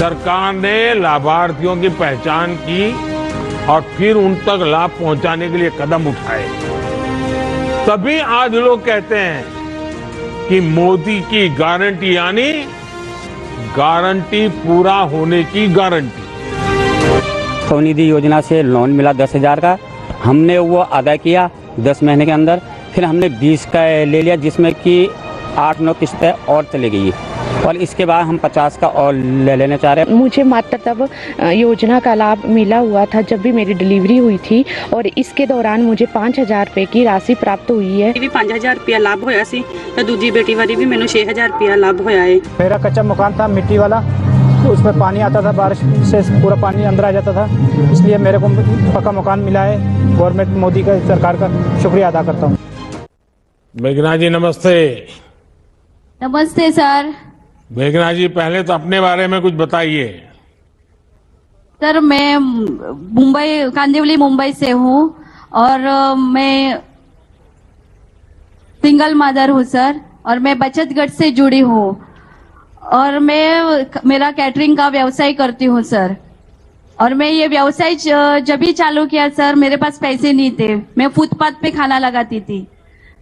सरकार ने लाभार्थियों की पहचान की और फिर उन तक लाभ पहुंचाने के लिए कदम उठाए। तभी आज लोग कहते हैं कि मोदी की गारंटी यानी गारंटी पूरा होने की गारंटी। स्वनिधि योजना से लोन मिला 10,000 का, हमने वो अदा किया 10 महीने के अंदर। फिर हमने 20 का ले लिया, जिसमें कि 8-9 किस्तें और चली गई, और इसके बाद हम 50 का और ले लेना चाह रहे हैं। मुझे मात्र तब योजना का लाभ मिला हुआ था जब भी मेरी डिलीवरी हुई थी, और इसके दौरान मुझे 5,000 रुपए की राशि प्राप्त हुई है। भी 5,000 रुपया लाभ होया सी, तो दूजी बेटी वाली भी मैंने 6,000 रुपया लाभ होया है। मेरा कच्चा मकान था मिट्टी वाला, तो उसमें पानी आता था, बारिश से पूरा पानी अंदर आ जाता था, इसलिए मेरे को पक्का मकान मिला है। गवर्नमेंट मोदी का, सरकार का शुक्रिया अदा करता हूँ। मेघना जी नमस्ते। नमस्ते सर। मेघना जी पहले तो अपने बारे में कुछ बताइए। सर मैं मुंबई, कांदिवली मुंबई से हूँ, और मैं सिंगल मदर हूँ सर, और मैं बचत गट से जुड़ी हूँ, और मेरा कैटरिंग का व्यवसाय करती हूँ सर। और मैं ये व्यवसाय जब भी चालू किया सर, मेरे पास पैसे नहीं थे, मैं फुटपाथ पे खाना लगाती थी।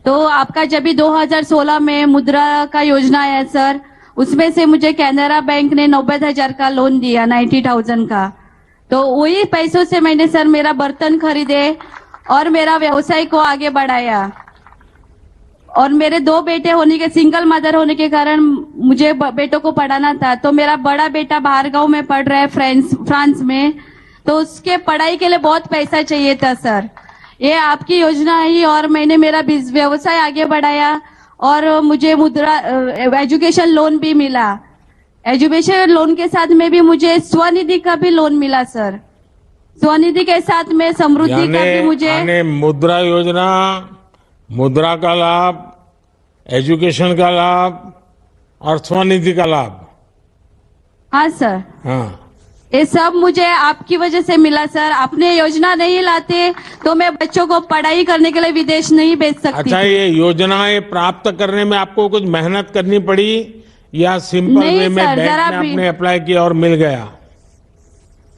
तो आपका जब भी 2016 में मुद्रा का योजना आया सर, उसमें से मुझे कैनरा बैंक ने 90,000 का लोन दिया, 90,000 का। तो वही पैसों से मैंने सर मेरा बर्तन खरीदे और मेरा व्यवसाय को आगे बढ़ाया। और मेरे 2 बेटे होने के, सिंगल मदर होने के कारण मुझे बेटों को पढ़ाना था। तो मेरा बड़ा बेटा बाहर गांव में पढ़ रहा है, फ्रांस में, तो उसके पढ़ाई के लिए बहुत पैसा चाहिए था सर। ये आपकी योजना है, और मैंने मेरा व्यवसाय आगे बढ़ाया, और मुझे मुद्रा एजुकेशन लोन भी मिला। एजुकेशन लोन के साथ में भी मुझे स्वनिधि का भी लोन मिला सर। स्वनिधि के साथ में समृद्धि का भी मुझे मुद्रा योजना, मुद्रा का लाभ, एजुकेशन का लाभ और स्वनिधि का लाभ। हाँ सर। हाँ, ये सब मुझे आपकी वजह से मिला सर। आपने योजना नहीं लाते तो मैं बच्चों को पढ़ाई करने के लिए विदेश नहीं भेज सकती। अच्छा, ये योजनाएं प्राप्त करने में आपको कुछ मेहनत करनी पड़ी या सिंपल वे में बैंक में आपने अप्लाई किया और मिल गया?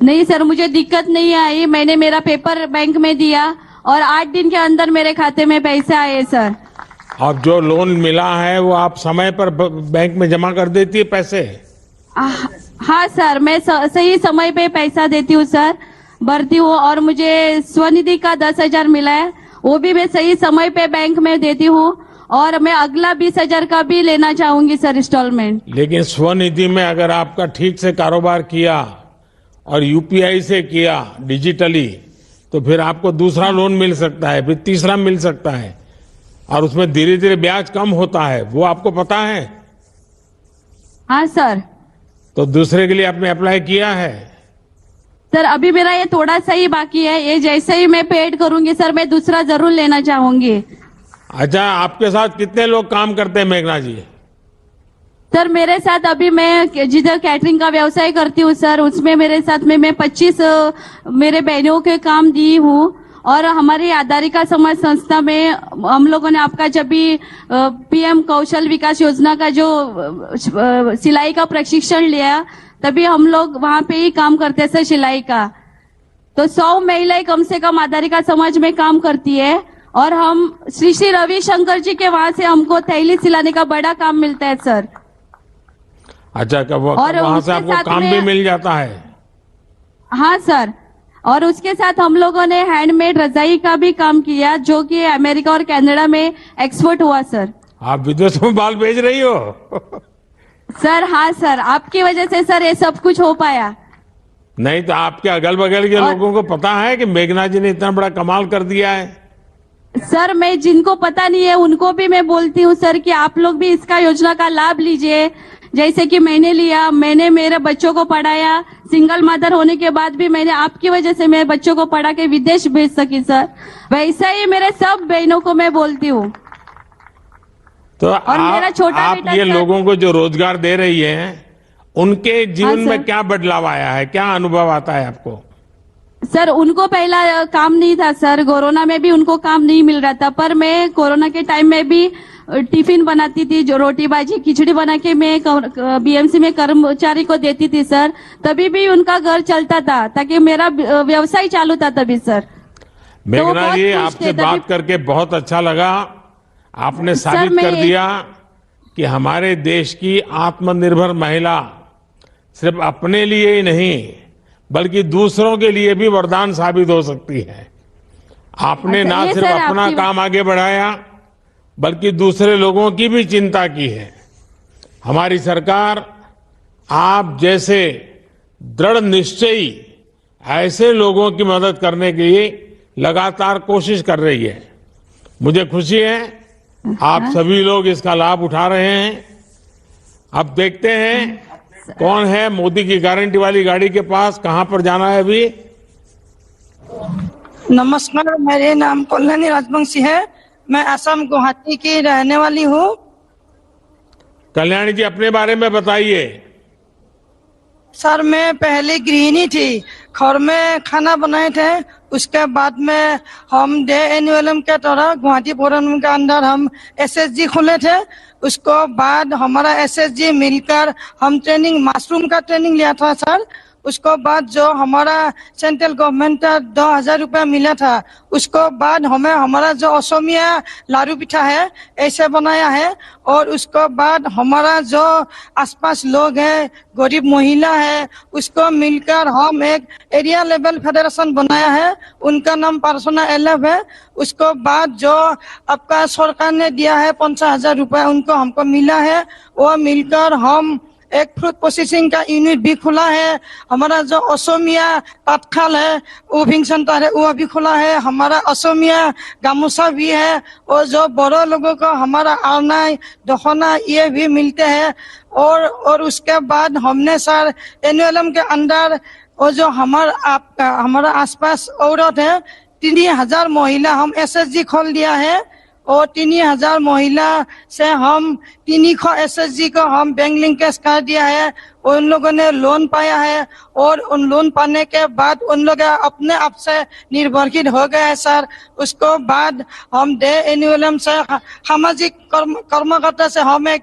नहीं सर, मुझे दिक्कत नहीं आई। मैंने मेरा पेपर बैंक में दिया और 8 दिन के अंदर मेरे खाते में पैसे आए सर। अब जो लोन मिला है वो आप समय पर बैंक में जमा कर देती है पैसे? हाँ सर, मैं सही समय पे पैसा देती हूँ सर, भरती हूँ। और मुझे स्वनिधि का 10,000 मिला है, वो भी मैं सही समय पे बैंक में देती हूँ। और मैं अगला 20,000 का भी लेना चाहूंगी सर इंस्टॉलमेंट। लेकिन स्वनिधि में अगर आपका ठीक से कारोबार किया और यूपीआई से किया डिजिटली, तो फिर आपको दूसरा लोन मिल सकता है, फिर तीसरा मिल सकता है, और उसमें धीरे धीरे ब्याज कम होता है, वो आपको पता है? हाँ सर। तो दूसरे के लिए आपने अप्लाई किया है? सर अभी मेरा ये थोड़ा सा ही बाकी है, ये जैसे ही मैं पेड करूंगी सर मैं दूसरा जरूर लेना चाहूंगी। अच्छा, आपके साथ कितने लोग काम करते हैं मेघना जी? सर मेरे साथ अभी मैं जिधर कैटरिंग का व्यवसाय करती हूँ सर, उसमें मेरे साथ में मैं 25 मेरे बहनों के काम दी हूँ। और हमारी आधारिका समाज संस्था में हम लोगों ने आपका जब भी पीएम कौशल विकास योजना का जो सिलाई का प्रशिक्षण लिया, तभी हम लोग वहां पे ही काम करते हैं सर सिलाई का। तो 100 महिलाएं कम से कम आधारिका समाज में काम करती है, और हम श्री श्री रविशंकर जी के वहां से हमको थैली सिलाने का बड़ा काम मिलता है सर। अच्छा, और वहां से आपको काम भी मिल जाता है? हाँ सर। और उसके साथ हम लोगों ने हैंडमेड रजाई का भी काम किया, जो कि अमेरिका और कनाडा में एक्सपोर्ट हुआ सर। आप विदेशों में बाल भेज रही हो? सर हाँ सर, आपकी वजह से सर ये सब कुछ हो पाया। नहीं तो आपके अगल बगल के लोगों को पता है कि मेघना जी ने इतना बड़ा कमाल कर दिया है? सर मैं जिनको पता नहीं है उनको भी मैं बोलती हूँ सर कि आप लोग भी इसका योजना का लाभ लीजिए। जैसे कि मैंने लिया, मैंने मेरे बच्चों को पढ़ाया, सिंगल मदर होने के बाद भी मैंने आपकी वजह से मेरे बच्चों को पढ़ा के विदेश भेज सकी सर। वैसा ही मेरे सब बहनों को मैं बोलती हूँ। तो आप ये लोगों को जो रोजगार दे रही है, उनके जीवन में क्या बदलाव आया है, क्या अनुभव आता है आपको? सर उनको पहला काम नहीं था सर, कोरोना में भी उनको काम नहीं मिल रहा था, पर मैं कोरोना के टाइम में भी टिफिन बनाती थी, जो रोटी भाजी खिचड़ी बना के मैं बीएमसी में कर्मचारी को देती थी सर। तभी भी उनका घर चलता था, ताकि मेरा व्यवसाय चालू था तभी सर। मेघना बहुत जी, खुश आपसे थे, बात तभी- करके बहुत अच्छा लगा। आपने सर, साबित मैं कर एक- दिया कि हमारे देश की आत्मनिर्भर महिला सिर्फ अपने लिए ही नहीं बल्कि दूसरों के लिए भी वरदान साबित हो सकती है। आपने अच्छा, ना ये सिर्फ सर अपना आपकी- काम आगे बढ़ाया बल्कि दूसरे लोगों की भी चिंता की है। हमारी सरकार आप जैसे दृढ़ निश्चयी ऐसे लोगों की मदद करने के लिए लगातार कोशिश कर रही है। मुझे खुशी है आप सभी लोग इसका लाभ उठा रहे हैं। अब देखते हैं कौन है मोदी की गारंटी वाली गाड़ी के पास, कहां पर जाना है अभी। नमस्कार, मेरे नाम कल्याणी राजवंशी है। मैं असम गुवाहाटी की रहने वाली हूँ। कल्याणी जी, अपने बारे में बताइए। सर, मैं पहले गृहिणी थी, घर में खाना बनाए थे। उसके बाद में हम डे एनयूएलएम के तरह गुवाहाटी फोरम के अंदर हम एसएसजी खोले थे। उसको बाद हमारा एसएसजी मिलकर हम ट्रेनिंग मशरूम का ट्रेनिंग लिया था सर। उसको बाद जो हमारा सेंट्रल गवर्नमेंट का 2000 रुपया मिला था, उसको बाद हमें हमारा जो असमिया लारू पिठा है ऐसे बनाया है। और उसको बाद हमारा जो आसपास लोग हैं, गरीब महिला है, उसको मिलकर हम एक एरिया लेवल फेडरेशन बनाया है। उनका नाम पार्सोना एलएफ है। उसको बाद जो आपका सरकार ने दिया है 50,000 रुपया, उनको हमको मिला है। वो मिलकर हम एक फ्रूट प्रोसेसिंग का यूनिट भी खुला है। हमारा जो असमिया तात्काल है उभिंग सेंटर है वो भी खुला है। हमारा असमिया गामूसा भी है। और जो बड़ो लोगों को हमारा आरनाई दखना ये भी मिलते हैं। और उसके बाद हमने सर एनयूएलएम के अंदर और जो हमारा आसपास औरत है 3000 महिला हम एसएसजी खोल दिया है। और 3000 महिला से हम 300 एसएसजी को हम बैंक लिंकेज कर दिया है। उन लोगों ने लोन पाया है और उन लोन पाने के बाद उन लोग अपने आप से निर्भरशील हो गए हैं सर। उसको बाद हम डे एनयूएलएम से सामाजिक कर्मकर्ता से हम एक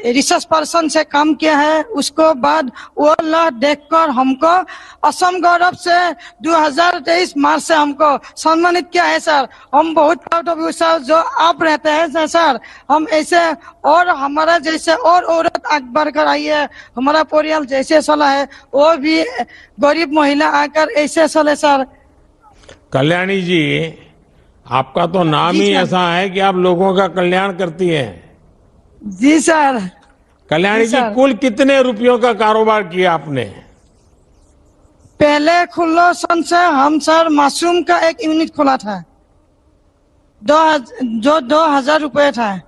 रिसर्च पर्सन से काम किया है। उसको बाद वो लोग देखकर हमको असम गौरव से 2023 मार्च से हमको सम्मानित किया है सर। हम बहुत प्राउड ऑफ यू सर, जो आप रहते हैं सर। हम ऐसे और हमारा जैसे और औरत आगे बढ़कर आई है, हमारा परिवार जैसे चला है वो भी गरीब महिला आकर ऐसे चले सर। कल्याणी जी, आपका तो नाम जी ही सर। ऐसा है कि आप लोगों का कल्याण करती हैं। जी सर। कल्याणी जी जी, सर। कुल कितने रुपयों का कारोबार किया आपने? पहले खुलो सन से हम सर मशरूम का एक यूनिट खोला था, 2000 रुपये था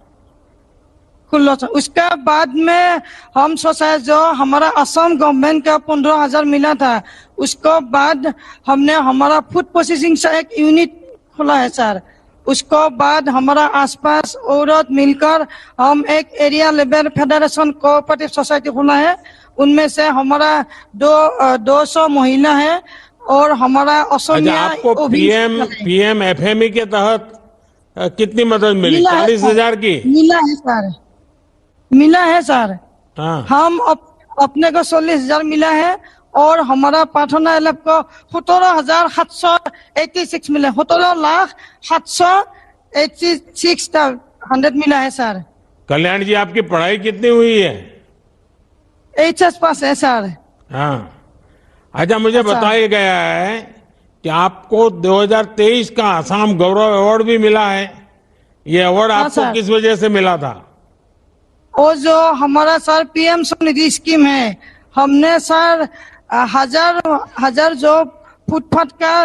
खुलो था। उसके बाद में हम सोचा जो हमारा असम गवर्नमेंट का 15,000 मिला था, उसको बाद हमने हमारा फूड प्रोसेसिंग से एक यूनिट खोला है सर। उसको बाद हमारा आसपास औरत मिलकर हम एक area level federation cooperative society खोला है। उनमें से हमारा 200 महिला है और हमारा अच्छा, असमिया आपको पीएम एफएमई के तहत कितनी मदद मिली? मिला है 40,000 की? मिला है सर, मिला है सर। हाँ। हम अपने को 40,000 मिला है और हमारा पाठना एलएफ को 17,786 मिला, 17,786 मिला है सर। कल्याण जी, आपकी पढ़ाई कितनी हुई है? एचएस पास है सर। हाँ। अच्छा, मुझे बताया गया है कि आपको 2023 का आसाम गौरव अवार्ड भी मिला है। ये अवार्ड हाँ, आपको सर। किस वजह से मिला था? और जो हमारा सर पीएम स्वनिधि स्कीम है, हमने सर हजार जो फुटपाथ का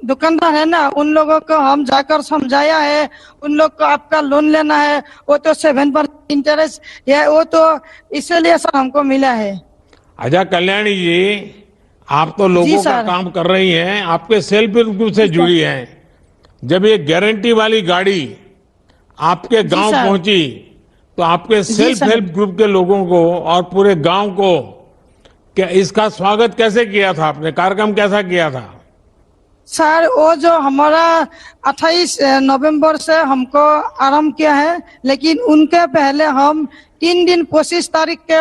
दुकानदार है ना, उन लोगों को हम जाकर समझाया है। उन लोग को आपका लोन लेना है, वो तो 7% इंटरेस्ट है, वो तो इसलिए सर हमको मिला है। अच्छा कल्याणी जी, आप तो लोगों का सर। काम कर रही हैं, आपके सेल्फ हेल्प ग्रुप से जुड़ी हैं। जब ये गारंटी वाली गाड़ी आपके गांव सर। पहुंची तो आपके सेल्फ सर। हेल्प ग्रुप के लोगों को और पूरे गांव को क्या इसका स्वागत कैसे किया था आपने? कार्यक्रम कैसा किया था? सर वो जो हमारा 28 नवंबर से हमको आरंभ किया है, लेकिन उनके पहले हम 3 दिन 25 तारीख के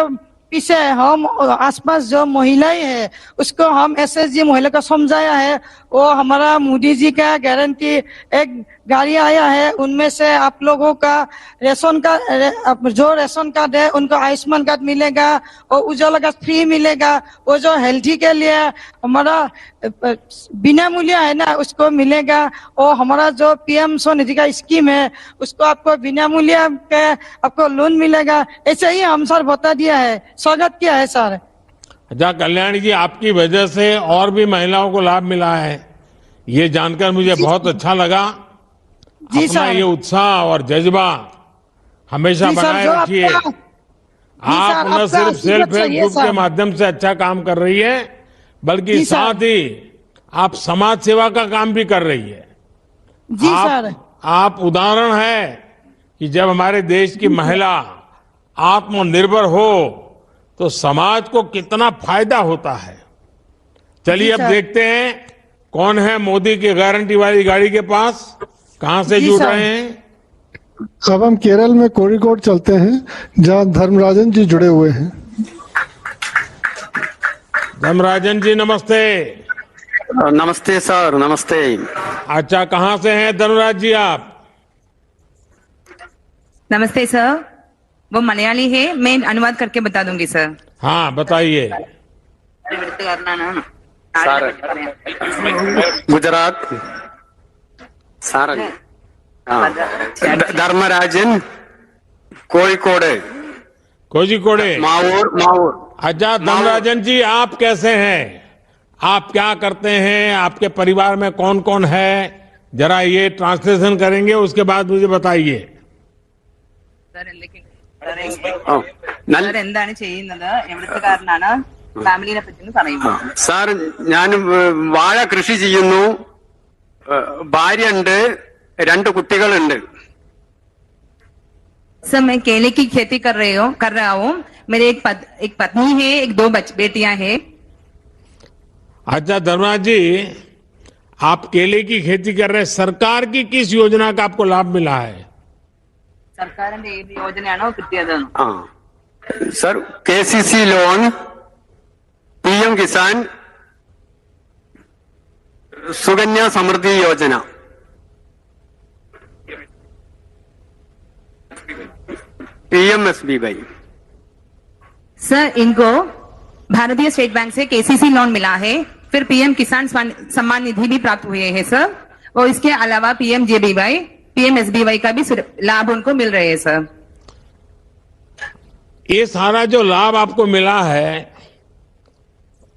पीछे हम आसपास जो महिलाएं है उसको हम एसएसजी महिला को समझाया है। वो हमारा मोदी जी का गारंटी एक गाड़ी आया है, उनमें से आप लोगों का रेशन का जो रेशन कार्ड है उनको आयुष्मान कार्ड मिलेगा और उज्ज्वला कार्ड फ्री मिलेगा। वो जो हेल्थी के लिए हमारा बिना मूल्य है ना उसको मिलेगा। और हमारा जो पीएम स्वनिधि का स्कीम है उसको आपको बिना मूल्य के आपको लोन मिलेगा। ऐसे ही हम सर बता दिया है, स्वागत किया है सर। अच्छा कल्याणी जी, आपकी वजह से और भी महिलाओं को लाभ मिला है, ये जानकर मुझे बहुत अच्छा लगा। जी अपना सर। ये उत्साह और जज्बा हमेशा जी सर, बनाए जो रखिए। आपका- जी आप सर, न आपका सिर्फ सेल्फ आशीर्वाद हेल्प चाहिए ग्रुप के सर। माध्यम से अच्छा काम कर रही है, बल्कि जी सर। साथ ही आप समाज सेवा का काम भी कर रही है। जी सर। आप उदाहरण है कि जब हमारे देश की महिला आत्मनिर्भर हो तो समाज को कितना फायदा होता है। चलिए जी अब सर। देखते हैं कौन है मोदी की गारंटी वाली गाड़ी के पास, कहां से जी जुड़ सर। रहे हैं। अब हम केरल में कोरिकोड चलते हैं जहां धर्मराजन जी जुड़े हुए हैं। धर्मराजन जी नमस्ते। नमस्ते सर, नमस्ते। अच्छा कहां से हैं धर्मराज जी आप। नमस्ते सर, वो मलयाली है, मैं अनुवाद करके बता दूंगी सर। हाँ बताइए। സാറ് ഗുജറാത്ത് സാറല്ലേ ധർമ്മരാജൻ കോഴിക്കോട് कोझिकोडे। മാവൂർ अच्छा धर्मराजन जी आप कैसे हैं, आप क्या करते हैं, आपके परिवार में कौन कौन है, जरा ये ट्रांसलेशन करेंगे उसके बाद मुझे बताइए। നല്ല സാർ എന്താണ് ചെയ്യുന്നത്, എവിടുത്തുകാരനാണ്, ഫാമിലിനെ പറ്റി പറയുമോ? സാർ ഞാൻ വാഴ കൃഷി ചെയ്യുന്നു, ഭാര്യയുണ്ട്, 2 കുട്ടികളുണ്ട്। सर मैं केले की खेती कर रहा हूँ। मेरे एक पत्नी है, एक 2 बेटियां हैं। अच्छा धर्मराज जी, आप केले की खेती कर रहे हैं, सरकार की किस योजना का आपको लाभ मिला है। സർക്കാരിന്റെ ഏത് യോജനയാണോ കിട്ടിയത്? ആ sir KCC loan, PM Kisan, Sukanya Samriddhi Yojana, PMSBY। Sir इनको भारतीय स्टेट बैंक से KCC लोन मिला है, फिर PM किसान सम्मान निधि भी प्राप्त हुए हैं सर, और इसके अलावा PMJBY, PMSBY का भी लाभ उनको मिल रहे हैं सर। ये सारा जो लाभ आपको मिला है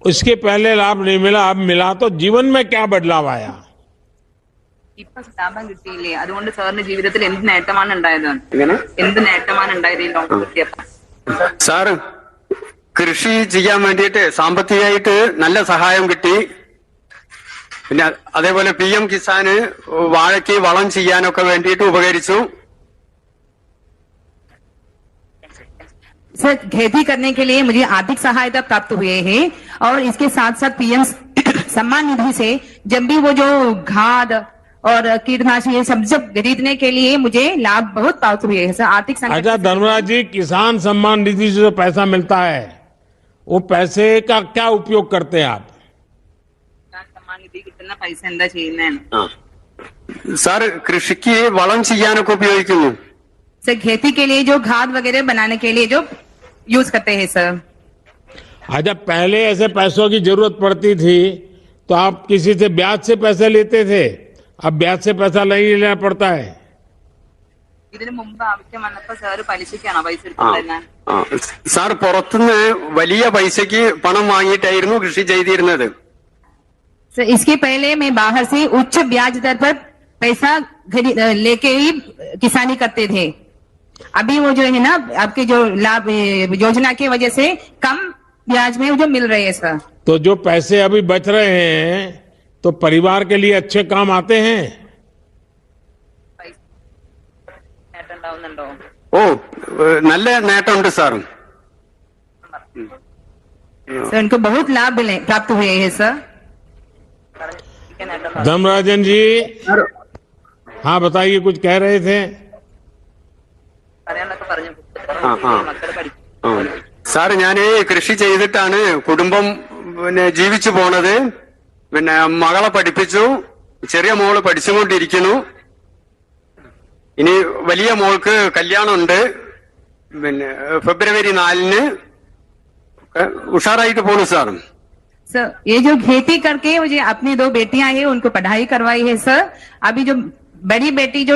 उसके पहले लाभ नहीं मिला, अब मिला, तो जीवन में क्या बदलाव आया। ഇപ്പൊ ലാഭം കിട്ടിയില്ലേ, അതുകൊണ്ട് സാറിന്റെ ജീവിതത്തിൽ എന്ത് നേട്ടമാണ് ഉണ്ടായത്? എങ്ങനെ? എന്ത് നേട്ടമാണ് ഉണ്ടായത് ഈ ലോൺ കിട്ടിയപ്പോൾ? സാർ കൃഷി ചെയ്യാൻ വേണ്ടിയിട്ട് സാമ്പത്തികമായിട്ട് നല്ല സഹായം കിട്ടി. പിന്നെ അതേപോലെ PM കിസാന് വാഴയ്ക്ക് വളം ചെയ്യാനൊക്കെ വേണ്ടിയിട്ട് ഉപകരിച്ചു. सर खेती करने के लिए मुझे आर्थिक सहायता प्राप्त हुए हैं, और इसके साथ साथ PM सम्मान निधि से जब भी वो जो खाद और कीटनाशक ये सब खरीदने के लिए मुझे लाभ बहुत प्राप्त हुए हैं सर। आर्थिक संकट अच्छा धर्मराज जी, किसान सम्मान निधि से जो पैसा मिलता है वो पैसे का क्या उपयोग करते हैं आप। सम्मान निधि कितना पैसा എന്താ ചെയ്യുന്നതാണ്? സാർ കൃഷിക്ക് വളം ചെയ്യാനൊക്കെ ഉപയോഗിക്കുന്നു. सर खेती के लिए जो खाद वगैरह बनाने के लिए जो यूज करते हैं सर। अच्छा पहले ऐसे पैसों की जरूरत पड़ती थी तो आप किसी से ब्याज से पैसे लेते थे, अब ब्याज से पैसा नहीं लेना पड़ता है। ഇതിനു മുമ്പ് ആവശ്യം വന്നപ്പോൾ സാർ പലിശയ്ക്കാണോ പൈസ ആ, എടുത്തിരുന്നത്? ആ. സാർ പുറത്തുനിന്ന് വലിയ പൈസക്ക് പണം വാങ്ങിയിട്ടായിരുന്നു കൃഷി ചെയ്തിരുന്നത്. सर इसके पहले मैं बाहर से उच्च ब्याज दर पर पैसा लेके ही किसानी करते थे। अभी वो जो है ना आपके जो लाभ योजना की वजह से कम ब्याज में जो मिल रहे हैं सर। तो जो पैसे अभी बच रहे हैं तो परिवार के लिए अच्छे काम आते हैं। ഓ നല്ല നേട്ടമുണ്ട് സാർ. सर उनको बहुत लाभ प्राप्त हुए हैं सर। धर्मराजन जी, हाँ बताइए, कुछ कह रहे थे। സാർ ഞാൻ കൃഷി ചെയ്തിട്ടാണ് കുടുംബം ജീവിച്ചു പോണത്. മകളെ പഠിപ്പിച്ചു, ചെറിയ മോള് പഠിച്ചുകൊണ്ടിരിക്കുന്നു. ഇനി വലിയ മോൾക്ക് കല്യാണമുണ്ട്. ഫെബ്രുവരി 4-ന് ഉഷാറായിട്ട് പോണു സാർ. सर ये जो खेती करके मुझे अपनी 2 बेटियां हैं उनको पढ़ाई करवाई है सर. अभी जो बड़ी बेटी जो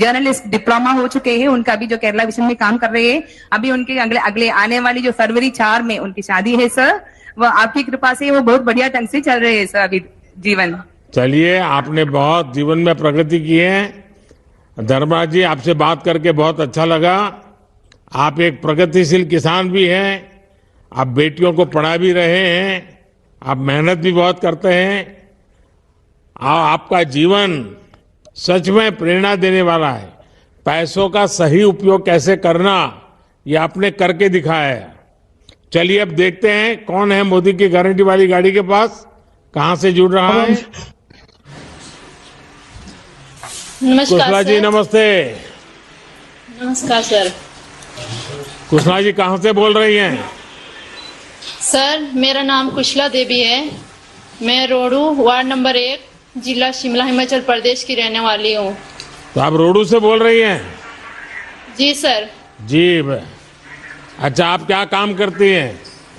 जर्नलिस्ट डिप्लोमा हो चुके हैं उनका अभी जो केरला विजन में काम कर रहे हैं. अभी उनके अगले आने वाली जो फरवरी 4 में उनकी शादी है सर. वो आपकी कृपा से वो बहुत बढ़िया ढंग से चल रहे हैं सर अभी जीवन. चलिए, आपने बहुत जीवन में प्रगति की है। धर्मराज जी, आपसे बात करके बहुत अच्छा लगा। आप एक प्रगतिशील किसान भी हैं, आप बेटियों को पढ़ा भी रहे हैं, आप मेहनत भी बहुत करते हैं। आपका जीवन सच में प्रेरणा देने वाला है। पैसों का सही उपयोग कैसे करना, ये आपने करके दिखाया है। चलिए, अब देखते हैं कौन है मोदी की गारंटी वाली गाड़ी के पास, कहां से जुड़ रहा है। नमस्कार कुशला जी, नमस्ते। नमस्कार सर। कुशला जी कहां से बोल रही हैं? सर, मेरा नाम कुशला देवी है। मैं रोडू वार्ड नंबर 1 जिला शिमला हिमाचल प्रदेश की रहने वाली हूँ। तो आप रोडू से बोल रही हैं? जी सर। जी। अच्छा, आप क्या काम करती हैं?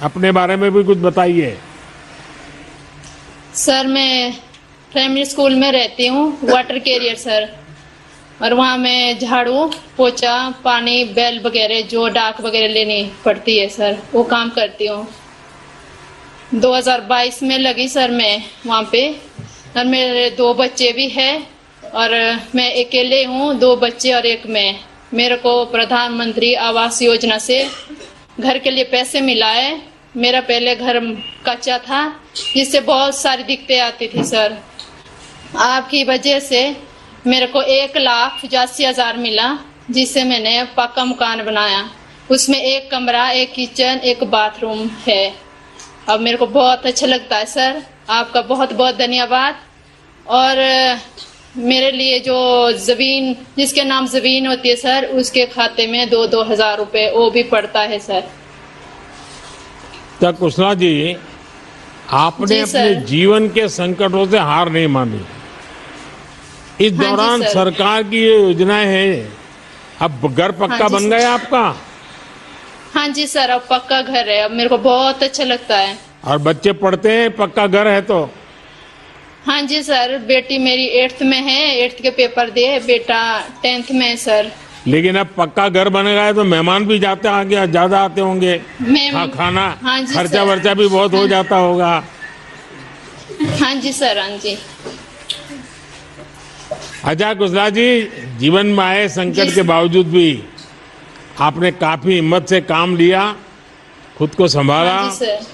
अपने बारे में भी कुछ बताइए। सर, मैं प्राइमरी स्कूल में रहती हूँ, वाटर कैरियर सर। और वहाँ मैं झाड़ू पोछा पानी बैल वगैरह जो डाक वगैरह लेनी पड़ती है सर, वो काम करती हूँ। 2022 में लगी सर मैं वहाँ पे। और मेरे 2 बच्चे भी हैं और मैं अकेले हूँ, 2 बच्चे और एक मैं। मेरे को प्रधानमंत्री आवास योजना से घर के लिए पैसे मिला है। मेरा पहले घर कच्चा था, जिससे बहुत सारी दिक्कतें आती थी सर। आपकी वजह से मेरे को 1,85,000 मिला, जिससे मैंने पक्का मकान बनाया। उसमें 1 कमरा, 1 किचन, 1 बाथरूम है। अब मेरे को बहुत अच्छा लगता है सर। आपका बहुत बहुत धन्यवाद। और मेरे लिए जो जमीन, जिसके नाम जमीन होती है सर, उसके खाते में 2-2 हजार रुपए वो भी पड़ता है सर। तो कुशला जी, आपने जी अपने सर। जीवन के संकटों से हार नहीं मानी। इस हाँ जी दौरान सर। सरकार की ये योजनाएं हैं। अब घर पक्का हाँ जी बन सर। गया आपका? हाँ जी सर, अब पक्का घर है। अब मेरे को बहुत अच्छा लगता है। और बच्चे पढ़ते हैं, पक्का घर है तो? हाँ जी सर, बेटी मेरी 8th में है, 8th के पेपर दिए। बेटा 10th में है सर। लेकिन अब पक्का घर बन गया है तो मेहमान भी जाते आगे ज्यादा आते होंगे। खाना हाँ जी खर्चा सर। वर्चा भी बहुत हो जाता होगा। हाँ जी सर। हाँ जी। अच्छा कुशला जी, जीवन में आए संकट के बावजूद भी आपने काफी हिम्मत से काम लिया, खुद को संभाला, हाँ जी सर।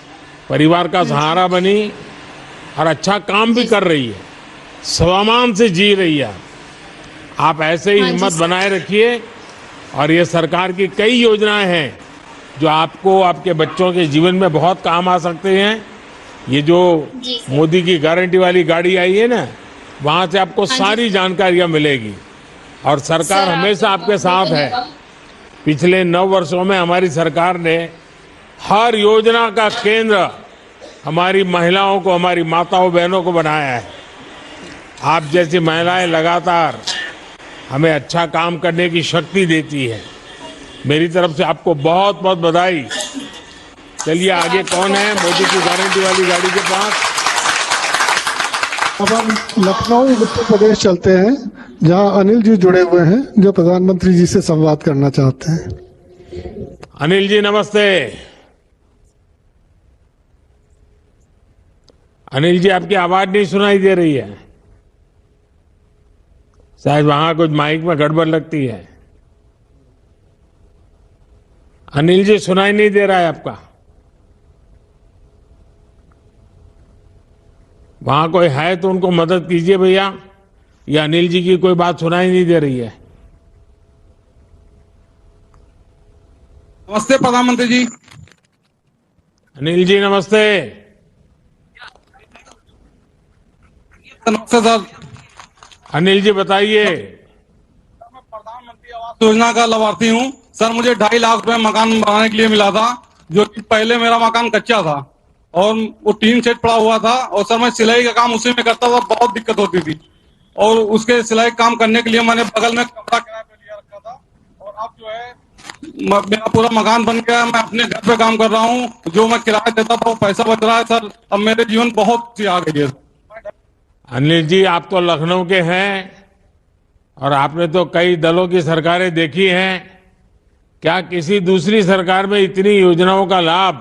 परिवार का सहारा बनी और अच्छा काम भी कर रही है, स्वाभिमान से जी रही है। आप ऐसे ही हाँ जी हिम्मत सर। बनाए रखिए। और ये सरकार की कई योजनाएं हैं जो आपको, आपके बच्चों के जीवन में बहुत काम आ सकते हैं। ये जो जी सर। मोदी की गारंटी वाली गाड़ी आई है ना, वहां से आपको हाँ जी सारी जानकारियां मिलेगी। और सरकार सर, हमेशा आपका आपके साथ बहुत है। धन्यवाद। पिछले 9 वर्षों में हमारी सरकार ने हर योजना का केंद्र हमारी महिलाओं को, हमारी माताओं बहनों को बनाया है। आप जैसी महिलाएं लगातार हमें अच्छा काम करने की शक्ति देती है। मेरी तरफ से आपको बहुत बहुत बधाई। चलिए आगे कौन है मोदी की गारंटी वाली गाड़ी के पास? अब हम लखनऊ उत्तर प्रदेश चलते हैं, जहां अनिल जी जुड़े हुए हैं, जो प्रधानमंत्री जी से संवाद करना चाहते हैं। अनिल जी नमस्ते। अनिल जी, आपकी आवाज नहीं सुनाई दे रही है। शायद वहां कुछ माइक में गड़बड़ लगती है। अनिल जी, सुनाई नहीं दे रहा है आपका। वहां कोई है तो उनको मदद कीजिए भैया। ये अनिल जी की कोई बात सुनाई नहीं दे रही है। नमस्ते प्रधानमंत्री जी। अनिल जी नमस्ते। नमस्ते सर। अनिल जी बताइए। योजना का लाभार्थी हूँ सर। मुझे 2.5 लाख रुपए मकान बनाने के लिए मिला था, जो कि पहले मेरा मकान कच्चा था और वो टीन सेट पड़ा हुआ था। और सर मैं सिलाई का काम उसी में करता था, बहुत दिक्कत होती थी। और उसके सिलाई काम करने के लिए मैंने बगल में कमरा किराए पे लिया रखा था। और अब जो है मेरा पूरा मकान बन गया, मैं अपने घर पे काम कर रहा हूँ। जो मैं किराया देता था वो पैसा बच रहा है सर। अब मेरे जीवन बहुत सी आ गई है। अनिल जी आप तो लखनऊ के हैं और आपने तो कई दलों की सरकारें देखी हैं। क्या किसी दूसरी सरकार में इतनी योजनाओं का लाभ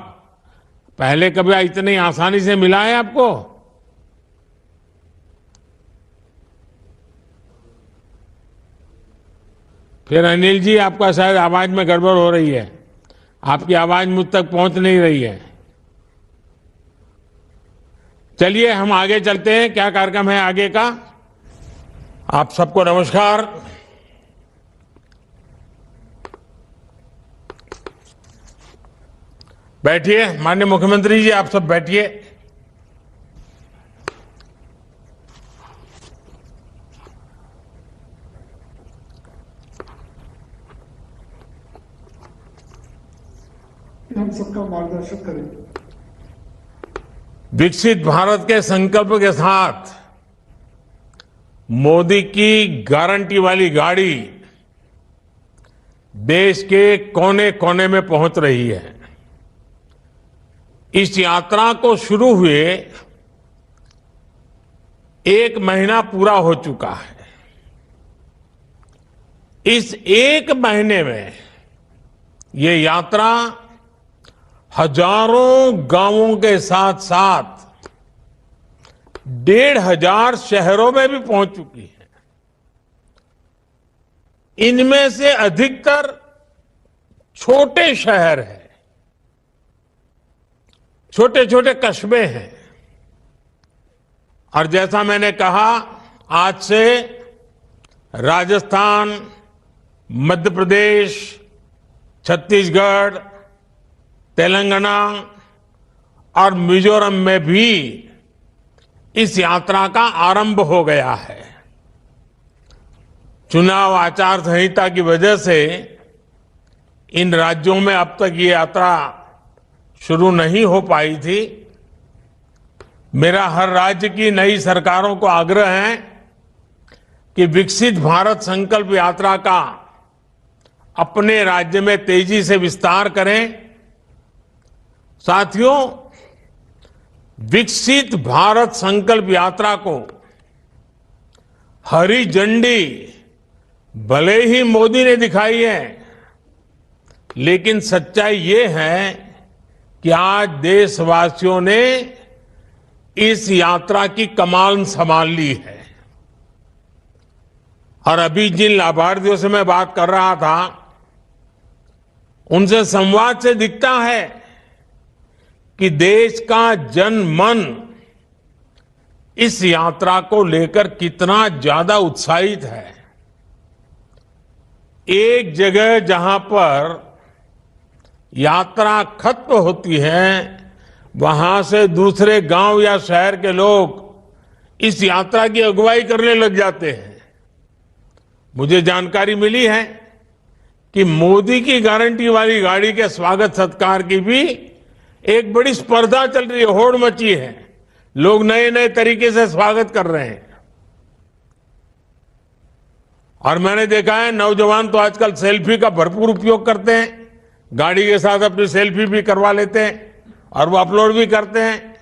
पहले कभी इतनी आसानी से मिला है आपको? फिर अनिल जी आपका शायद आवाज में गड़बड़ हो रही है, आपकी आवाज मुझ तक पहुंच नहीं रही है। चलिए हम आगे चलते हैं। क्या कार्यक्रम है आगे का? आप सबको नमस्कार। बैठिए। माननीय मुख्यमंत्री जी आप सब बैठिए। हम सबका मार्गदर्शन करें। विकसित भारत के संकल्प के साथ मोदी की गारंटी वाली गाड़ी देश के कोने कोने में पहुंच रही है। इस यात्रा को शुरू हुए 1 महीना पूरा हो चुका है। इस 1 महीने में ये यात्रा हजारों गांवों के साथ साथ 1,500 शहरों में भी पहुंच चुकी है। इनमें से अधिकतर छोटे शहर हैं, छोटे छोटे कस्बे हैं। और जैसा मैंने कहा, आज से राजस्थान, मध्य प्रदेश, छत्तीसगढ़, तेलंगाना और मिजोरम में भी इस यात्रा का आरंभ हो गया है। चुनाव आचार संहिता की वजह से इन राज्यों में अब तक ये यात्रा शुरू नहीं हो पाई थी। मेरा हर राज्य की नई सरकारों को आग्रह है कि विकसित भारत संकल्प यात्रा का अपने राज्य में तेजी से विस्तार करें। साथियों, विकसित भारत संकल्प यात्रा को हरी झंडी भले ही मोदी ने दिखाई है, लेकिन सच्चाई ये है कि आज देशवासियों ने इस यात्रा की कमान संभाल ली है। और अभी जिन लाभार्थियों से मैं बात कर रहा था, उनसे संवाद से दिखता है कि देश का जन मन इस यात्रा को लेकर कितना ज्यादा उत्साहित है। एक जगह जहां पर यात्रा खत्म होती है, वहां से दूसरे गांव या शहर के लोग इस यात्रा की अगुवाई करने लग जाते हैं। मुझे जानकारी मिली है कि मोदी की गारंटी वाली गाड़ी के स्वागत सत्कार की भी एक बड़ी स्पर्धा चल रही है, होड़ मची है। लोग नए नए तरीके से स्वागत कर रहे हैं। और मैंने देखा है नौजवान तो आजकल सेल्फी का भरपूर उपयोग करते हैं, गाड़ी के साथ अपनी सेल्फी भी करवा लेते हैं और वो अपलोड भी करते हैं।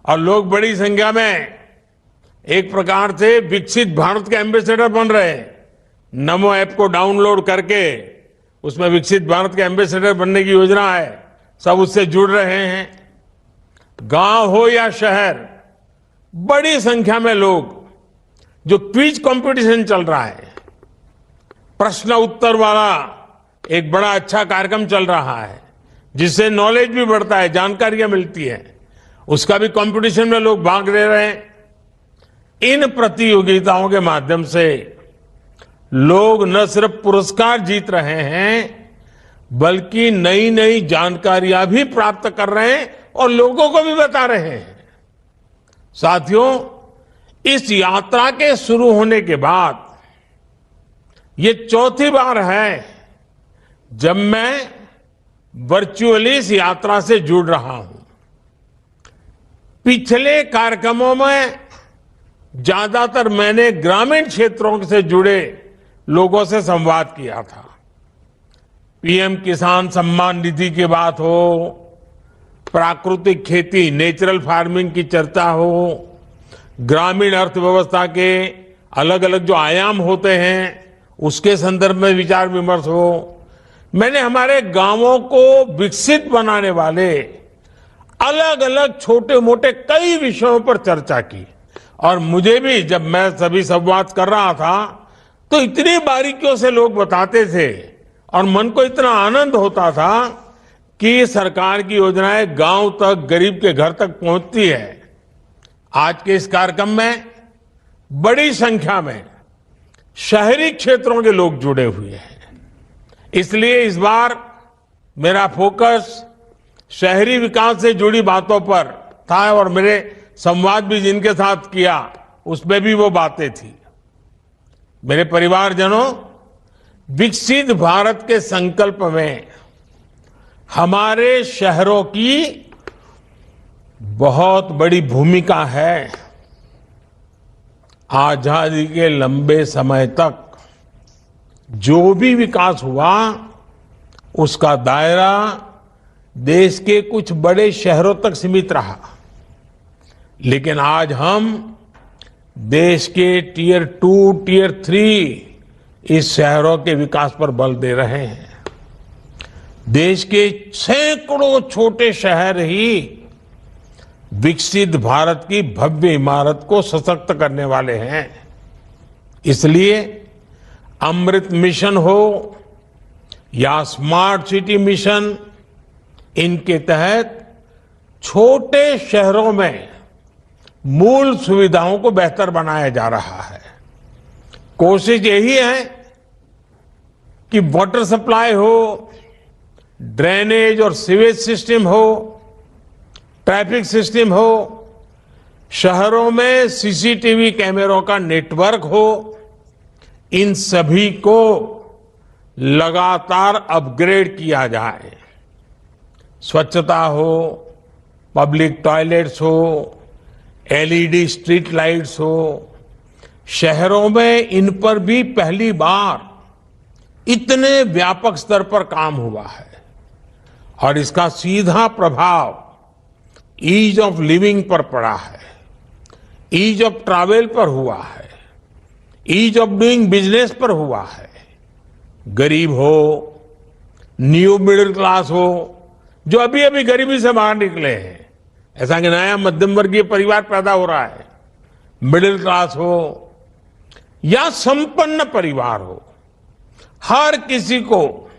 और लोग बड़ी संख्या में एक प्रकार से विकसित भारत के एम्बेसडर बन रहे हैं। नमो ऐप को डाउनलोड करके उसमें विकसित भारत के एम्बेसडर बनने की योजना है, सब उससे जुड़ रहे हैं। गांव हो या शहर, बड़ी संख्या में लोग, जो क्विज कंपटीशन चल रहा है, प्रश्न उत्तर वाला एक बड़ा अच्छा कार्यक्रम चल रहा है, जिससे नॉलेज भी बढ़ता है, जानकारियां मिलती है, उसका भी कंपटीशन में लोग भाग ले रहे हैं। इन प्रतियोगिताओं के माध्यम से लोग न सिर्फ पुरस्कार जीत रहे हैं, बल्कि नई नई जानकारियां भी प्राप्त कर रहे हैं और लोगों को भी बता रहे हैं। साथियों, इस यात्रा के शुरू होने के बाद ये चौथी बार है जब मैं वर्चुअली इस यात्रा से जुड़ रहा हूं। पिछले कार्यक्रमों में ज्यादातर मैंने ग्रामीण क्षेत्रों से जुड़े लोगों से संवाद किया था। पीएम किसान सम्मान निधि की बात हो, प्राकृतिक खेती नेचुरल फार्मिंग की चर्चा हो, ग्रामीण अर्थव्यवस्था के अलग अलग जो आयाम होते हैं उसके संदर्भ में विचार विमर्श हो। मैंने हमारे गांवों को विकसित बनाने वाले अलग अलग छोटे मोटे कई विषयों पर चर्चा की और मुझे भी जब मैं सभी संवाद कर रहा था तो इतनी बारीकियों से लोग बताते थे और मन को इतना आनंद होता था कि सरकार की योजनाएं गांव तक, गरीब के घर तक पहुंचती है। आज के इस कार्यक्रम में बड़ी संख्या में शहरी क्षेत्रों के लोग जुड़े हुए हैं, इसलिए इस बार मेरा फोकस शहरी विकास से जुड़ी बातों पर था और मेरे संवाद भी जिनके साथ किया उसमें भी वो बातें थी। मेरे परिवारजनों, विकसित भारत के संकल्प में हमारे शहरों की बहुत बड़ी भूमिका है। आजादी के लंबे समय तक जो भी विकास हुआ उसका दायरा देश के कुछ बड़े शहरों तक सीमित रहा, लेकिन आज हम देश के टियर 2, टियर 3 इस शहरों के विकास पर बल दे रहे हैं। देश के सैकड़ों छोटे शहर ही विकसित भारत की भव्य इमारत को सशक्त करने वाले हैं। इसलिए अमृत मिशन हो या स्मार्ट सिटी मिशन, इनके तहत छोटे शहरों में मूल सुविधाओं को बेहतर बनाया जा रहा है। कोशिश यही है कि वाटर सप्लाई हो, ड्रेनेज और सीवेज सिस्टम हो, ट्रैफिक सिस्टम हो, शहरों में सीसीटीवी कैमरों का नेटवर्क हो, इन सभी को लगातार अपग्रेड किया जाए। स्वच्छता हो, पब्लिक टॉयलेट्स हो, एलईडी स्ट्रीट लाइट्स हो, शहरों में इन पर भी पहली बार इतने व्यापक स्तर पर काम हुआ है और इसका सीधा प्रभाव ईज ऑफ लिविंग पर पड़ा है, ईज ऑफ ट्रैवल पर हुआ है, ईज ऑफ डूइंग बिजनेस पर हुआ है। गरीब हो, न्यू मिडिल क्लास हो, जो अभी अभी गरीबी से बाहर निकले हैं, ऐसा कि नया मध्यम वर्गीय परिवार पैदा हो रहा है, मिडिल क्लास हो या संपन्न परिवार हो, हर किसी को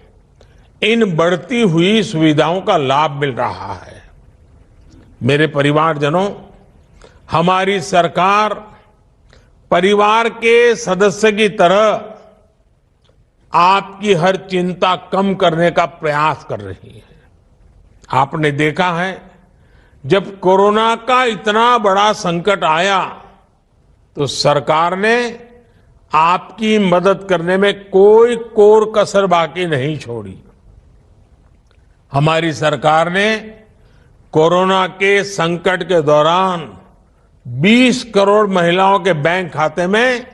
इन बढ़ती हुई सुविधाओं का लाभ मिल रहा है। मेरे परिवारजनों, हमारी सरकार परिवार के सदस्य की तरह आपकी हर चिंता कम करने का प्रयास कर रही है। आपने देखा है, जब कोरोना का इतना बड़ा संकट आया तो सरकार ने आपकी मदद करने में कोई कोर कसर बाकी नहीं छोड़ी। हमारी सरकार ने कोरोना के संकट के दौरान 20 करोड़ महिलाओं के बैंक खाते में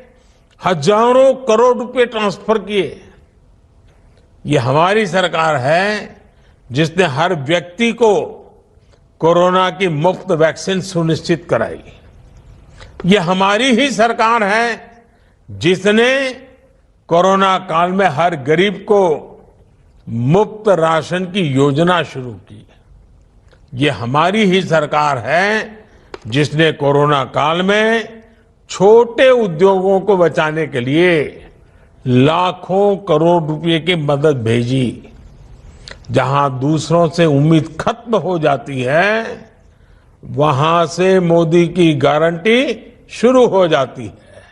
हजारों करोड़ रुपए ट्रांसफर किए। ये हमारी सरकार है जिसने हर व्यक्ति को कोरोना की मुफ्त वैक्सीन सुनिश्चित कराई। ये हमारी ही सरकार है जिसने कोरोना काल में हर गरीब को मुफ्त राशन की योजना शुरू की। ये हमारी ही सरकार है जिसने कोरोना काल में छोटे उद्योगों को बचाने के लिए लाखों करोड़ रुपए की मदद भेजी। जहां दूसरों से उम्मीद खत्म हो जाती है, वहां से मोदी की गारंटी शुरू हो जाती है।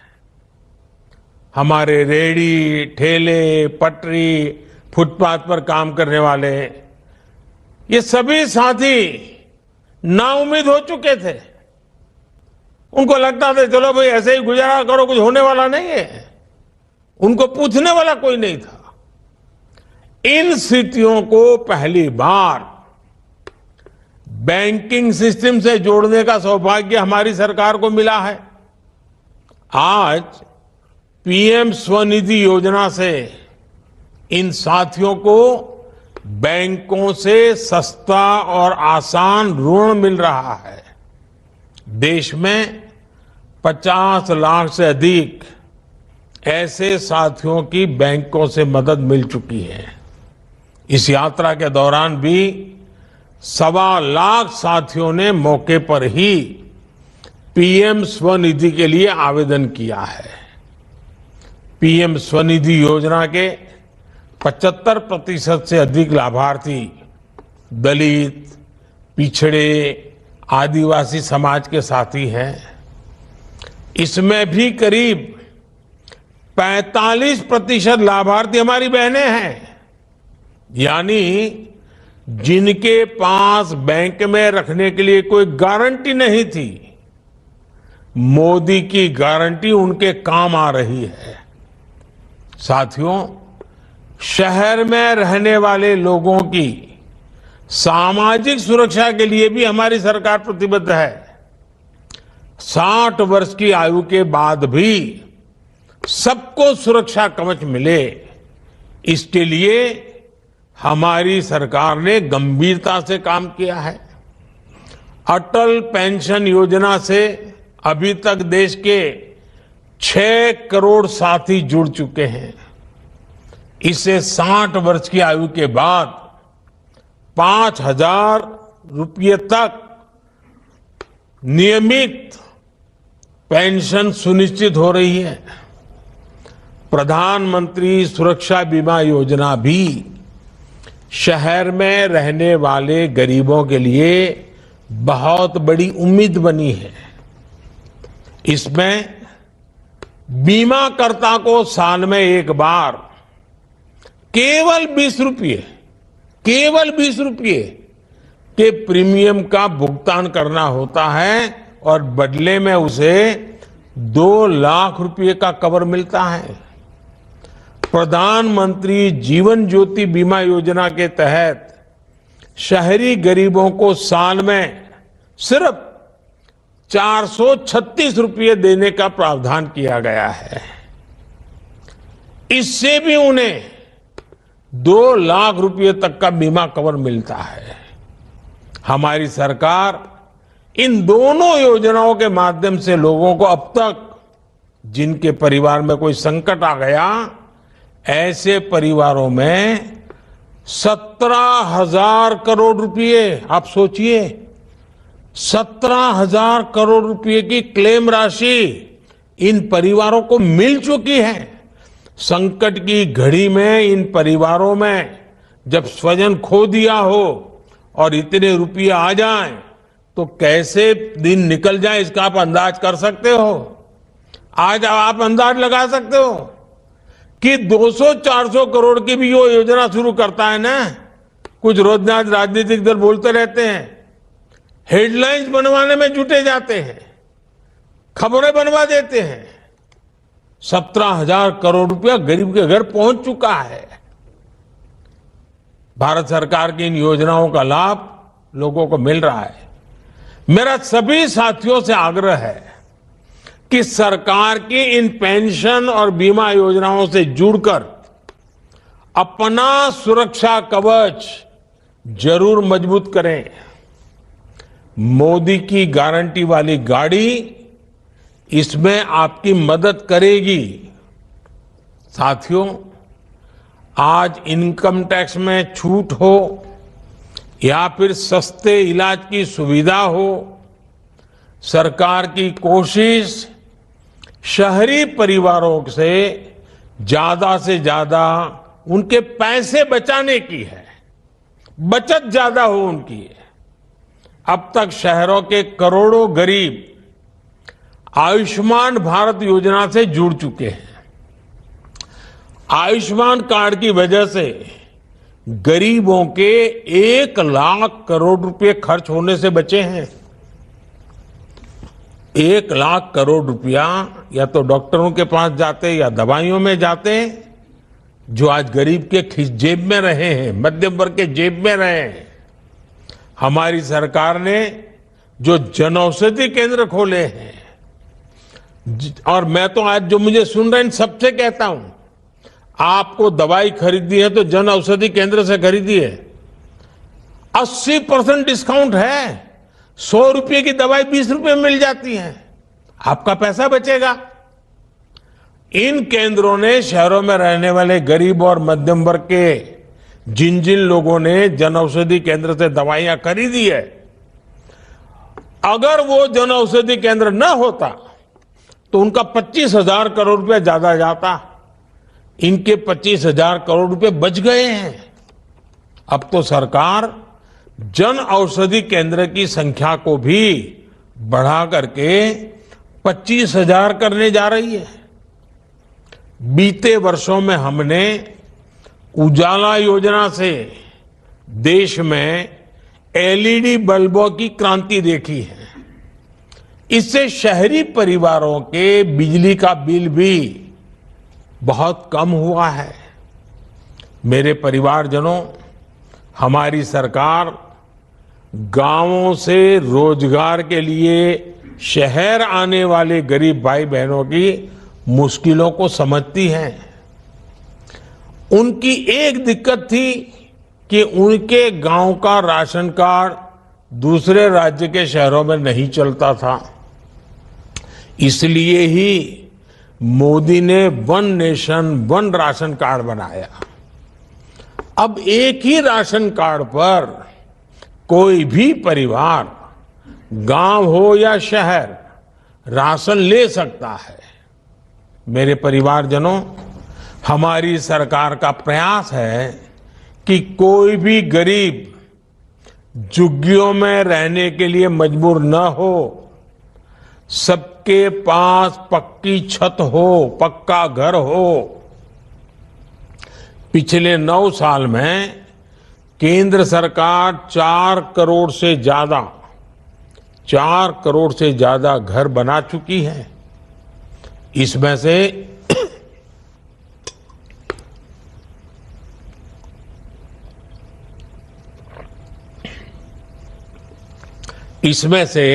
हमारे रेहड़ी, ठेले, पटरी, फुटपाथ पर काम करने वाले, ये सभी साथी नाउम्मीद हो चुके थे। उनको लगता था चलो भाई ऐसे ही गुजारा करो, कुछ होने वाला नहीं है। उनको पूछने वाला कोई नहीं था। इन स्थितियों को पहली बार बैंकिंग सिस्टम से जोड़ने का सौभाग्य हमारी सरकार को मिला है। आज पीएम स्वनिधि योजना से इन साथियों को बैंकों से सस्ता और आसान ऋण मिल रहा है। देश में 50 लाख से अधिक ऐसे साथियों की बैंकों से मदद मिल चुकी है। इस यात्रा के दौरान भी 1.25 लाख साथियों ने मौके पर ही पीएम स्वनिधि के लिए आवेदन किया है। पीएम स्वनिधि योजना के 75% से अधिक लाभार्थी दलित, पिछड़े, आदिवासी समाज के साथी हैं। इसमें भी करीब 45% लाभार्थी हमारी बहनें हैं, यानी जिनके पास बैंक में रखने के लिए कोई गारंटी नहीं थी, मोदी की गारंटी उनके काम आ रही है। साथियों, शहर में रहने वाले लोगों की सामाजिक सुरक्षा के लिए भी हमारी सरकार प्रतिबद्ध है। 60 वर्ष की आयु के बाद भी सबको सुरक्षा कवच मिले, इसके लिए हमारी सरकार ने गंभीरता से काम किया है। अटल पेंशन योजना से अभी तक देश के 6 करोड़ साथी जुड़ चुके हैं। इससे 60 वर्ष की आयु के बाद 5,000 रुपये तक नियमित पेंशन सुनिश्चित हो रही है। प्रधानमंत्री सुरक्षा बीमा योजना भी शहर में रहने वाले गरीबों के लिए बहुत बड़ी उम्मीद बनी है। इसमें बीमाकर्ता को साल में एक बार केवल 20 रुपये के प्रीमियम का भुगतान करना होता है और बदले में उसे 2 लाख रुपए का कवर मिलता है। प्रधानमंत्री जीवन ज्योति बीमा योजना के तहत शहरी गरीबों को साल में सिर्फ 436 रुपये देने का प्रावधान किया गया है। इससे भी उन्हें 2 लाख रुपये तक का बीमा कवर मिलता है। हमारी सरकार इन दोनों योजनाओं के माध्यम से लोगों को अब तक जिनके परिवार में कोई संकट आ गया, ऐसे परिवारों में 17,000 करोड़ रुपए, आप सोचिए 17,000 करोड़ रुपए की क्लेम राशि इन परिवारों को मिल चुकी है। संकट की घड़ी में इन परिवारों में जब स्वजन खो दिया हो और इतने रुपये आ जाएं, तो कैसे दिन निकल जाए इसका आप अंदाज कर सकते हो। आज आप अंदाज लगा सकते हो कि 200-400 करोड़ की भी वो योजना शुरू करता है ना, कुछ रोजनाज राजनीतिक दल बोलते रहते हैं, हेडलाइंस बनवाने में जुटे जाते हैं, खबरें बनवा देते हैं। 17,000 करोड़ रुपया गरीब के घर पहुंच चुका है। भारत सरकार की इन योजनाओं का लाभ लोगों को मिल रहा है। मेरा सभी साथियों से आग्रह है कि सरकार की इन पेंशन और बीमा योजनाओं से जुड़कर अपना सुरक्षा कवच जरूर मजबूत करें। मोदी की गारंटी वाली गाड़ी इसमें आपकी मदद करेगी। साथियों, आज इनकम टैक्स में छूट हो या फिर सस्ते इलाज की सुविधा हो, सरकार की कोशिश शहरी परिवारों से ज्यादा उनके पैसे बचाने की है, बचत ज्यादा हो उनकी। अब तक शहरों के करोड़ों गरीब आयुष्मान भारत योजना से जुड़ चुके हैं। आयुष्मान कार्ड की वजह से गरीबों के 1 लाख करोड़ रुपए खर्च होने से बचे हैं। 1 लाख करोड़ रुपया या तो डॉक्टरों के पास जाते या दवाइयों में जाते, जो आज गरीब के जेब में रहे हैं, मध्यम वर्ग के जेब में रहे हैं। हमारी सरकार ने जो जनऔषधि केंद्र खोले हैं, और मैं तो आज जो मुझे सुन रहे हैं सबसे कहता हूं, आपको दवाई खरीदनी है तो जन औषधि केंद्र से खरीदिए। 80% डिस्काउंट है। 100 रुपये की दवाई 20 रुपये में मिल जाती है, आपका पैसा बचेगा। इन केंद्रों ने शहरों में रहने वाले गरीब और मध्यम वर्ग के जिन जिन लोगों ने जन औषधि केंद्र से दवाइयां खरीदी है, अगर वो जन औषधि केंद्र न होता तो उनका 25,000 करोड़ रुपया ज्यादा जाता। इनके 25,000 करोड़ रुपए बच गए हैं। अब तो सरकार जन औषधि केंद्र की संख्या को भी बढ़ा करके 25,000 करने जा रही है। बीते वर्षों में हमने उजाला योजना से देश में एलईडी बल्बों की क्रांति देखी है। इससे शहरी परिवारों के बिजली का बिल भी बहुत कम हुआ है। मेरे परिवारजनों, हमारी सरकार गांवों से रोजगार के लिए शहर आने वाले गरीब भाई बहनों की मुश्किलों को समझती है। उनकी एक दिक्कत थी कि उनके गांव का राशन कार्ड दूसरे राज्य के शहरों में नहीं चलता था। इसलिए ही मोदी ने one nation one ration card बनाया। अब एक ही राशन कार्ड पर कोई भी परिवार, गांव हो या शहर, राशन ले सकता है। मेरे परिवारजनों, हमारी सरकार का प्रयास है कि कोई भी गरीब झुग्गियों में रहने के लिए मजबूर न हो, सबके पास पक्की छत हो, पक्का घर हो। पिछले 9 साल में केंद्र सरकार 4 करोड़ से ज्यादा घर बना चुकी है। इसमें से इसमें से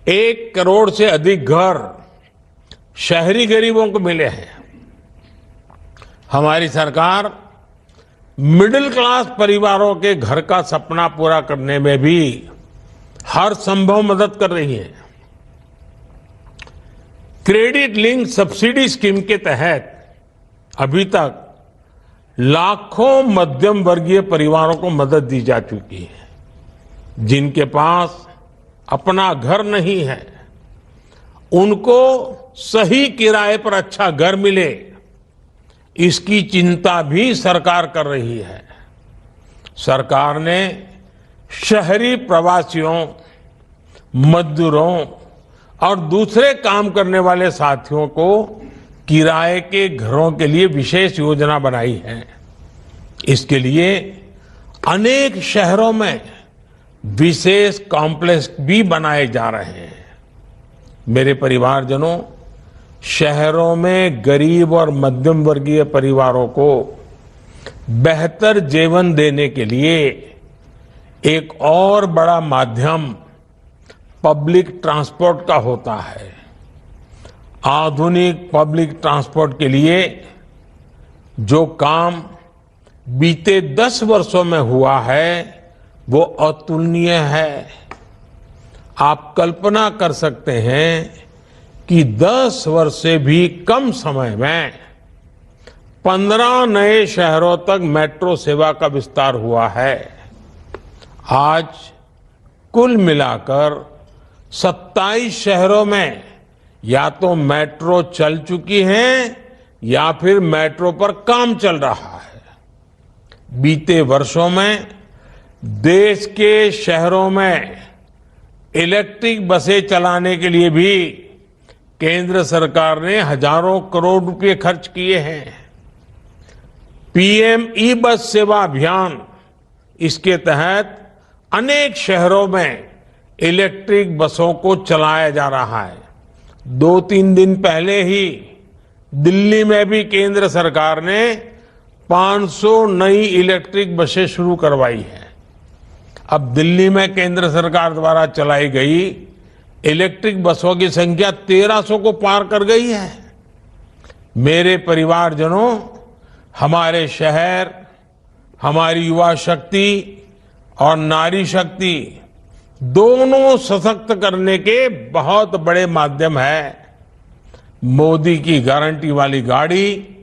1 करोड़ से अधिक घर शहरी गरीबों को मिले हैं। हमारी सरकार मिडिल क्लास परिवारों के घर का सपना पूरा करने में भी हर संभव मदद कर रही है। क्रेडिट लिंक सब्सिडी स्कीम के तहत अभी तक लाखों मध्यम वर्गीय परिवारों को मदद दी जा चुकी है। जिनके पास अपना घर नहीं है, उनको सही किराए पर अच्छा घर मिले, इसकी चिंता भी सरकार कर रही है। सरकार ने शहरी प्रवासियों, मजदूरों और दूसरे काम करने वाले साथियों को किराए के घरों के लिए विशेष योजना बनाई है। इसके लिए अनेक शहरों में विशेष कॉम्प्लेक्स भी बनाए जा रहे हैं। मेरे परिवारजनों, शहरों में गरीब और मध्यम वर्गीय परिवारों को बेहतर जीवन देने के लिए एक और बड़ा माध्यम पब्लिक ट्रांसपोर्ट का होता है। आधुनिक पब्लिक ट्रांसपोर्ट के लिए जो काम बीते 10 वर्षों में हुआ है, वो अतुलनीय है। आप कल्पना कर सकते हैं कि 10 वर्ष से भी कम समय में 15 नए शहरों तक मेट्रो सेवा का विस्तार हुआ है। आज कुल मिलाकर 27 शहरों में या तो मेट्रो चल चुकी है या फिर मेट्रो पर काम चल रहा है। बीते वर्षों में देश के शहरों में इलेक्ट्रिक बसें चलाने के लिए भी केंद्र सरकार ने हजारों करोड़ रुपए खर्च किए हैं। पीएम ई बस सेवा अभियान, इसके तहत अनेक शहरों में इलेक्ट्रिक बसों को चलाया जा रहा है। 2-3 दिन पहले ही दिल्ली में भी केंद्र सरकार ने 500 नई इलेक्ट्रिक बसें शुरू करवाई है। अब दिल्ली में केंद्र सरकार द्वारा चलाई गई इलेक्ट्रिक बसों की संख्या 1300 को पार कर गई है। मेरे परिवारजनों, हमारे शहर, हमारी युवा शक्ति और नारी शक्ति दोनों सशक्त करने के बहुत बड़े माध्यम है। मोदी की गारंटी वाली गाड़ी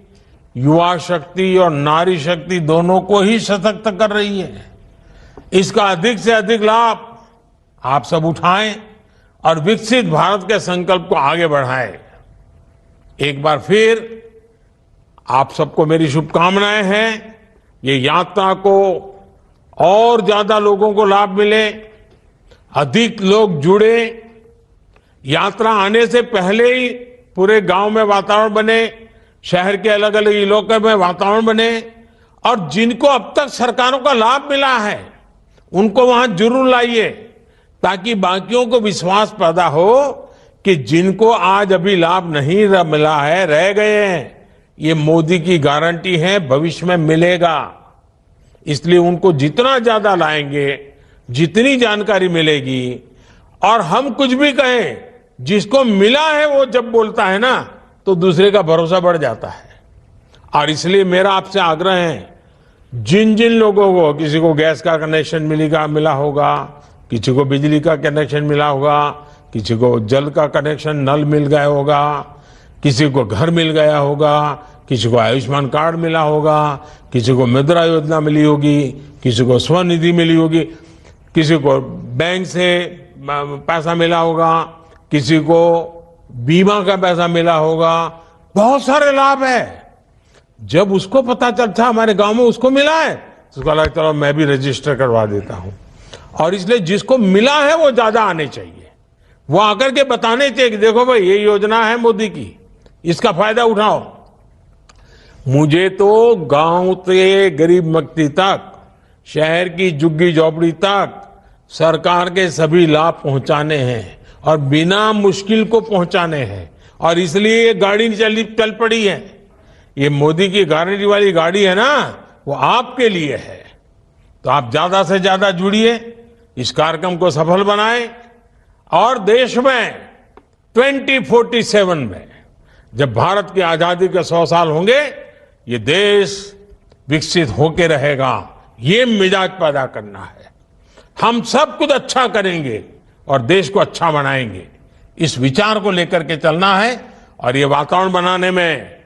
युवा शक्ति और नारी शक्ति दोनों को ही सशक्त कर रही है। इसका अधिक से अधिक लाभ आप सब उठाएं और विकसित भारत के संकल्प को आगे बढ़ाएं। एक बार फिर आप सबको मेरी शुभकामनाएं हैं। ये यात्रा को और ज्यादा लोगों को लाभ मिले, अधिक लोग जुड़े, यात्रा आने से पहले ही पूरे गांव में वातावरण बने, शहर के अलग अलग इलाकों में वातावरण बने, और जिनको अब तक सरकारों का लाभ मिला है उनको वहां जरूर लाइए, ताकि बाकियों को विश्वास पैदा हो कि जिनको आज अभी लाभ नहीं मिला है, रह गए हैं, ये मोदी की गारंटी है, भविष्य में मिलेगा। इसलिए उनको जितना ज्यादा लाएंगे, जितनी जानकारी मिलेगी, और हम कुछ भी कहें, जिसको मिला है वो जब बोलता है ना, तो दूसरे का भरोसा बढ़ जाता है। और इसलिए मेरा आपसे आग्रह है, जिन जिन लोगों को, किसी को गैस का कनेक्शन मिला होगा, किसी को बिजली का कनेक्शन मिला होगा, किसी को जल का कनेक्शन नल मिल गया होगा, किसी को घर मिल गया होगा, किसी को आयुष्मान कार्ड मिला होगा, किसी को मुद्रा योजना मिली होगी, किसी को स्वनिधि मिली होगी, किसी को बैंक से पैसा मिला होगा, किसी को बीमा का पैसा मिला होगा, बहुत सारे लाभ है। जब उसको पता चलता हमारे गांव में उसको मिला है, तो उसको लगता है मैं भी रजिस्टर करवा देता हूं। और इसलिए जिसको मिला है वो ज्यादा आने चाहिए, वो आकर के बताने चाहिए कि देखो भाई ये योजना है मोदी की, इसका फायदा उठाओ। मुझे तो गांव से गरीब व्यक्ति तक, शहर की झुग्गी झोपड़ी तक सरकार के सभी लाभ पहुंचाने हैं और बिना मुश्किल को पहुंचाने हैं। और इसलिए ये गाड़ी चल पड़ी है। ये मोदी की गारंटी वाली गाड़ी है ना, वो आपके लिए है। तो आप ज्यादा से ज्यादा जुड़िए, इस कार्यक्रम को सफल बनाएं, और देश में 2047 में जब भारत की आजादी के 100 साल होंगे, ये देश विकसित होके रहेगा। ये मिजाज पैदा करना है। हम सब कुछ अच्छा करेंगे और देश को अच्छा बनाएंगे, इस विचार को लेकर के चलना है। और ये वातावरण बनाने में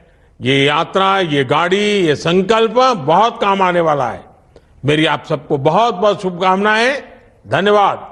ये यात्रा, ये गाड़ी, ये संकल्प बहुत काम आने वाला है। मेरी आप सबको बहुत बहुत शुभकामनाएं। धन्यवाद।